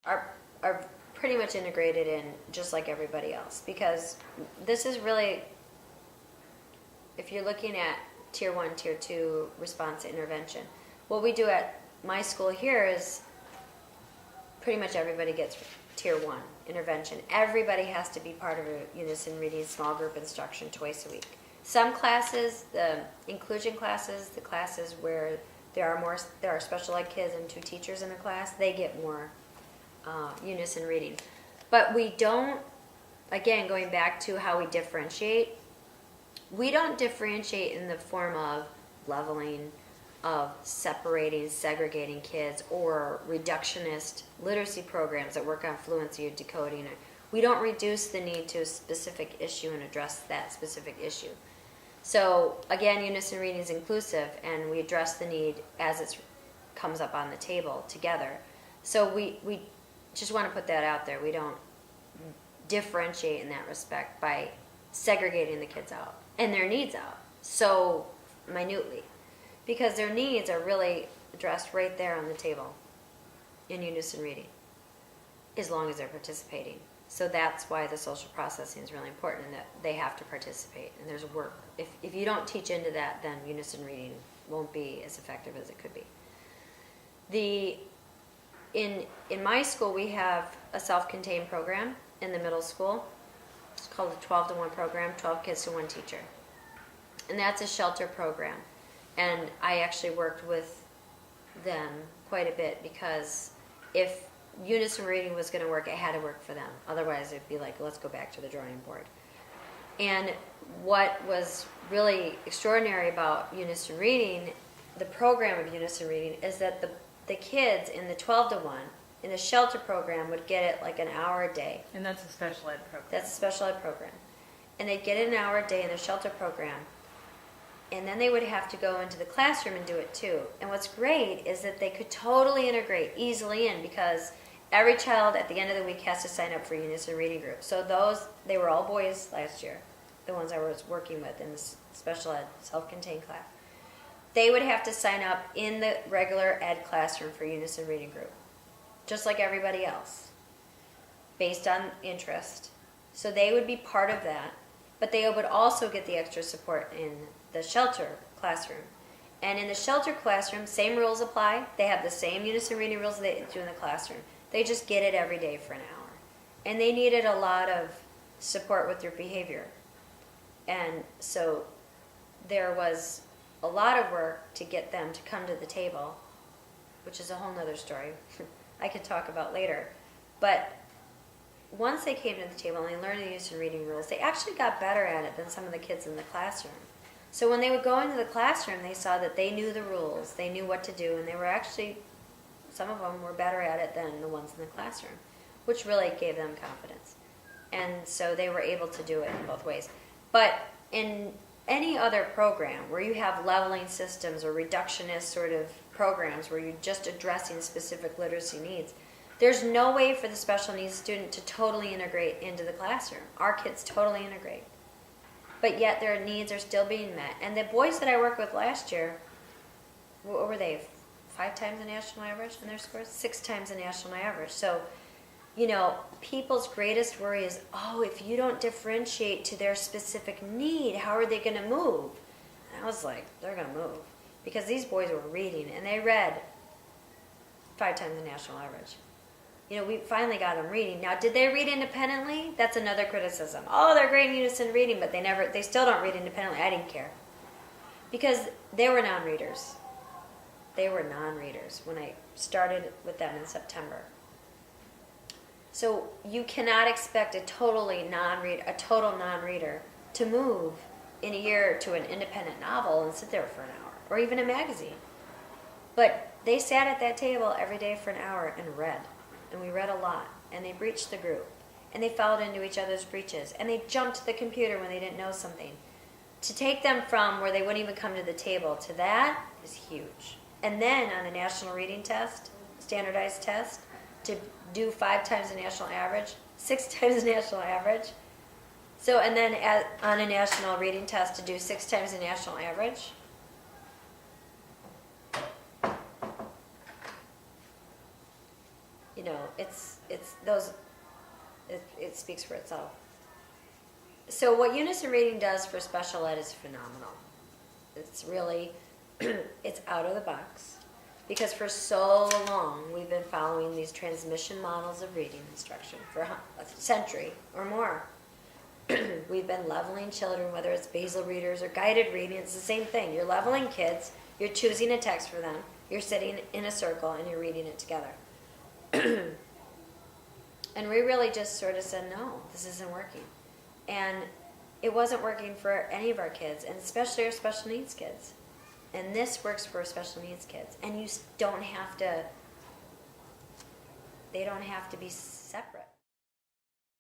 are pretty much integrated in just like everybody else, because this is really, if you're looking at tier 1, tier 2 response to intervention, what we do at my school here is pretty much everybody gets tier 1 intervention. Everybody has to be part of a Unison Reading small group instruction twice a week. Some classes, the inclusion classes, the classes where there are special ed kids and 2 teachers in a class, they get more Unison Reading. But we don't, again, going back to how we differentiate, we don't differentiate in the form of leveling, of separating, segregating kids, or reductionist literacy programs that work on fluency or decoding. We don't reduce the need to a specific issue and address that specific issue. So again, Unison Reading is inclusive, and we address the need as it comes up on the table together. So we just want to put that out there. We don't differentiate in that respect by segregating the kids out and their needs out so minutely, because their needs are really addressed right there on the table in Unison Reading, as long as they're participating. So that's why the social processing is really important, that they have to participate, and there's work. If you don't teach into that, then Unison Reading won't be as effective as it could be. In my school, we have a self-contained program in the middle school. It's called the 12-to-1 program, 12 kids to 1 teacher. And that's a shelter program. And I actually worked with them quite a bit, because if Unison Reading was going to work, it had to work for them. Otherwise, it'd be like, let's go back to the drawing board. And what was really extraordinary about Unison Reading, the program of Unison Reading, is that the kids in the 12-to-1 in the shelter program would get it like an hour a day. And that's a special ed program. That's a special ed program. And they'd get it an hour a day in their shelter program. And then they would have to go into the classroom and do it too. And what's great is that they could totally integrate easily in, because every child at the end of the week has to sign up for Unison Reading group. So they were all boys last year, the ones I was working with in the special ed self-contained class. They would have to sign up in the regular ed classroom for Unison Reading group, just like everybody else, based on interest. So they would be part of that, but they would also get the extra support in the shelter classroom. And in the shelter classroom, same rules apply. They have the same Unison Reading rules they do in the classroom. They just get it every day for an hour. And they needed a lot of support with their behavior. And so there was a lot of work to get them to come to the table, which is a whole nother story I could talk about later. But once they came to the table and they learned the Unison Reading rules, they actually got better at it than some of the kids in the classroom. So when they would go into the classroom, they saw that they knew the rules, they knew what to do, and they were actually, some of them were better at it than the ones in the classroom, which really gave them confidence. And so they were able to do it in both ways. But in any other program where you have leveling systems or reductionist sort of programs where you're just addressing specific literacy needs, there's no way for the special needs student to totally integrate into the classroom. Our kids totally integrate. But yet their needs are still being met. And the boys that I worked with last year, what were they, 5 times the national average in their scores? 6 times the national average. So, you know, people's greatest worry is, oh, if you don't differentiate to their specific need, how are they going to move? And I was like, they're going to move. Because these boys were reading, and they read 5 times the national average. You know, we finally got them reading. Now, did they read independently? That's another criticism. Oh, they're great in Unison Reading, but they still don't read independently. I didn't care. Because they were non-readers. They were non-readers when I started with them in September. So you cannot expect a total non-reader to move in a year to an independent novel and sit there for an hour, or even a magazine. But they sat at that table every day for an hour and read. And we read a lot, and they breached the group, and they followed into each other's breaches, and they jumped to the computer when they didn't know something. To take them from where they wouldn't even come to the table to that is huge. And then on a national reading test, standardized test, to do 5 times the national average, 6 times the national average. So, and then on a national reading test to do 6 times the national average. You know, it speaks for itself. So what Unison Reading does for special ed is phenomenal. It's really, it's out of the box. Because for so long we've been following these transmission models of reading instruction for a century or more. We've been leveling children, whether it's basal readers or guided reading, it's the same thing. You're leveling kids, you're choosing a text for them, you're sitting in a circle and you're reading it together. And we really just sort of said, no, this isn't working. And it wasn't working for any of our kids, and especially our special needs kids. And this works for special needs kids. And you don't have to, they don't have to be separate.